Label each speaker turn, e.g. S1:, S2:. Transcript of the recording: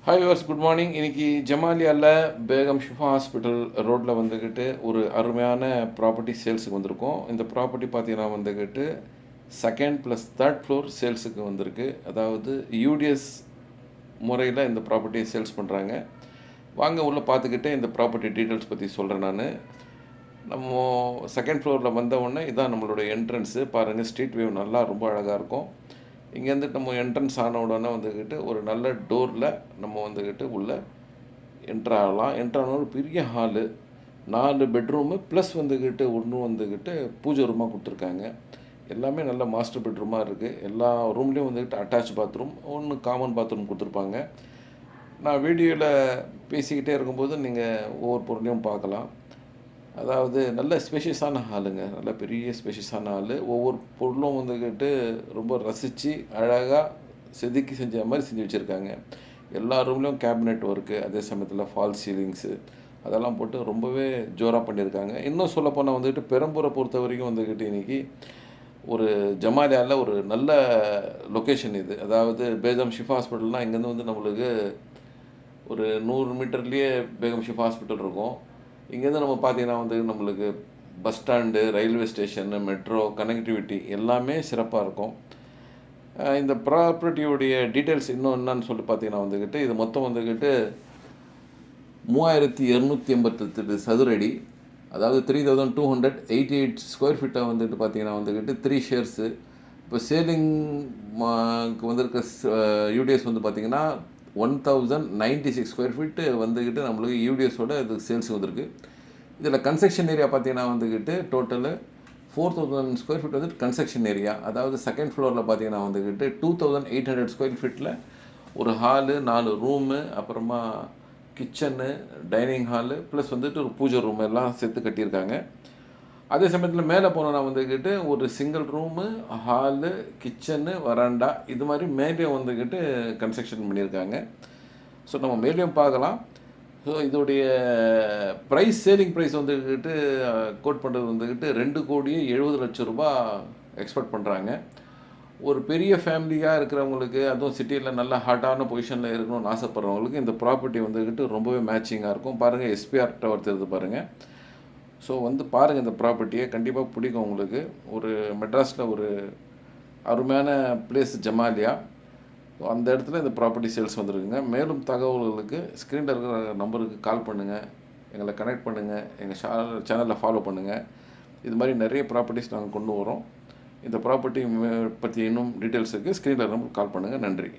S1: Hi viewers, good morning. இன்றைக்கி ஜமாலியாவில் Begum Shifa hospital ரோட்டில் வந்துக்கிட்டு ஒரு அருமையான ப்ராப்பர்ட்டி சேல்ஸுக்கு வந்திருக்கோம். இந்த ப்ராப்பர்ட்டி பார்த்தீங்கன்னா வந்துக்கிட்டு செகண்ட் ப்ளஸ் தேர்ட் ஃப்ளோர் சேல்ஸுக்கு வந்திருக்கு. அதாவது யூடிஎஸ் முறையில் இந்த ப்ராப்பர்ட்டியை சேல்ஸ் பண்ணுறாங்க. வாங்க உள்ளே பார்த்துக்கிட்டு இந்த ப்ராப்பர்ட்டி டீட்டெயில்ஸ் பற்றி சொல்கிறேன் நான். நம்ம செகண்ட் ஃப்ளோரில் வந்த உடனே இதான் நம்மளோட என்ட்ரன்ஸு. பாருங்கள், ஸ்ட்ரீட் வியூ நல்லா ரொம்ப அழகாக இருக்கும். இங்கேருந்து நம்ம என்ட்ரன்ஸ் ஆன உடனே வந்துக்கிட்டு ஒரு நல்ல டோரில் நம்ம வந்துக்கிட்டு உள்ளே என்ட்ராகலாம். என்ட்ரான ஒரு பெரிய ஹாலு, 4 பெட்ரூமு ப்ளஸ் வந்துக்கிட்டு ஒன்றும் வந்துக்கிட்டு பூஜை ரூமாக கொடுத்துருக்காங்க. எல்லாமே நல்ல மாஸ்டர் பெட்ரூமாக இருக்குது. எல்லா ரூம்லேயும் வந்துக்கிட்டு அட்டாச் பாத்ரூம், ஒன்று காமன் பாத்ரூம் கொடுத்துருப்பாங்க. நான் வீடியோவில் பேசிக்கிட்டே இருக்கும்போது நீங்கள் ஒவ்வொரு பொருளையும் பார்க்கலாம். அதாவது நல்ல ஸ்பேஷியஸான ஹாலுங்க, நல்ல பெரிய ஸ்பேஷியஸான ஹாலு. ஒவ்வொரு பொருளும் வந்துக்கிட்டு ரொம்ப ரசித்து அழகாக செதுக்கி செஞ்ச மாதிரி செஞ்சு வச்சுருக்காங்க. எல்லா ரூம்லேயும் கேபினெட் ஒர்க்கு, அதே சமயத்தில் ஃபால் சீலிங்ஸு அதெல்லாம் போட்டு ரொம்பவே ஜோராக பண்ணியிருக்காங்க. இன்னும் சொல்லப்போனால் வந்துக்கிட்டு பெரம்பூரை பொறுத்த வரைக்கும் வந்துக்கிட்டு இன்றைக்கி ஒரு ஜமாலியாவில் ஒரு நல்ல லொக்கேஷன் இது. அதாவது பேகம் ஷிஃபா ஹாஸ்பிட்டல்னால் இங்கேருந்து வந்து நம்மளுக்கு ஒரு 100 மீட்டர்லேயே பேகம் ஷிஃபா ஹாஸ்பிட்டல் இருக்கும். இங்கேருந்து நம்ம பார்த்திங்கன்னா வந்து நம்மளுக்கு bus stand, railway station, metro connectivity எல்லாமே சிறப்பாக இருக்கும். இந்த ப்ராப்பர்ட்டியோடைய டீட்டெயில்ஸ் இன்னும் என்னன்னு சொல்லி பார்த்தீங்கன்னா வந்துக்கிட்டு இது மொத்தம் வந்துக்கிட்டு 3288 சதுரடி, அதாவது 3288 ஸ்கொயர் ஃபீட்டை வந்துட்டு பார்த்திங்கன்னா வந்துக்கிட்டு 3 ஷேர்ஸு. இப்போ சேலிங்க்கு வந்திருக்க யூடிஎஸ் வந்து பார்த்திங்கன்னா 1096 ஸ்கொயர் ஃபீட்டு வந்துக்கிட்டு நம்மளுக்கு யூடிஎஸோட இது சேல்ஸ் வந்திருக்கு. இதில் கன்ஸ்ட்ரக்ஷன் ஏரியா பார்த்தீங்கன்னா வந்துக்கிட்டு டோட்டலு 4000 ஸ்கொயர் ஃபீட் வந்துட்டு கன்ஸ்ட்ரக்ஷன் ஏரியா. அதாவது செகண்ட் ஃப்ளோரில் பார்த்தீங்கன்னா வந்துக்கிட்டு 2800 ஸ்கொயர் ஃபீட்டில் ஒரு ஹாலு, 4 ரூமு, அப்புறமா கிச்சனு, டைனிங் ஹாலு ப்ளஸ் வந்துட்டு ஒரு பூஜை ரூம் எல்லாம் சேர்த்து கட்டியிருக்காங்க. அதே சமயத்தில் மேலே போனோன்னா வந்துக்கிட்டு ஒரு சிங்கிள் ரூமு, ஹாலு, கிச்சனு, வராண்டா இது மாதிரி மேலேயும் வந்துக்கிட்டு கன்ஸ்ட்ரக்ஷன் பண்ணியிருக்காங்க. ஸோ நம்ம மேலேயும் பார்க்கலாம். ஸோ இதோடைய ப்ரைஸ், சேலிங் ப்ரைஸ் வந்துக்கிட்டு கோட் பண்ணுறது வந்துக்கிட்டு 2,70,00,000 எக்ஸ்பெக்ட் பண்ணுறாங்க. ஒரு பெரிய ஃபேமிலியாக இருக்கிறவங்களுக்கு, அதுவும் சிட்டியில் நல்ல ஹாட்டான பொசிஷனில் இருக்கணும்னு ஆசைப்பட்றவங்களுக்கு இந்த ப்ராப்பர்ட்டி வந்துக்கிட்டு ரொம்பவே மேட்சிங்காக இருக்கும். பாருங்கள், எஸ்பிஆர் டவர் தெரியுது பாருங்கள். ஸோ வந்து பாருங்கள், இந்த ப்ராப்பர்ட்டியை கண்டிப்பாக பிடிக்கும் உங்களுக்கு. ஒரு மெட்ராஸில் ஒரு அருமையான பிளேஸ் ஜமாலியா. ஸோ அந்த இடத்துல இந்த ப்ராப்பர்ட்டி சேல்ஸ் வந்துருக்குங்க. மேலும் தகவல்களுக்கு ஸ்க்ரீனில் இருக்கிற நம்பருக்கு கால் பண்ணுங்கள், எங்களை கனெக்ட் பண்ணுங்கள், எங்கள் சேனலில் ஃபாலோ பண்ணுங்கள். இது மாதிரி நிறைய ப்ராப்பர்ட்டிஸ் நாங்கள் கொண்டு வரோம். இந்த ப்ராப்பர்ட்டி பற்றி இன்னும் டீட்டெயில்ஸுக்கு ஸ்க்ரீனில் நம்பருக்கு கால் பண்ணுங்கள். நன்றி.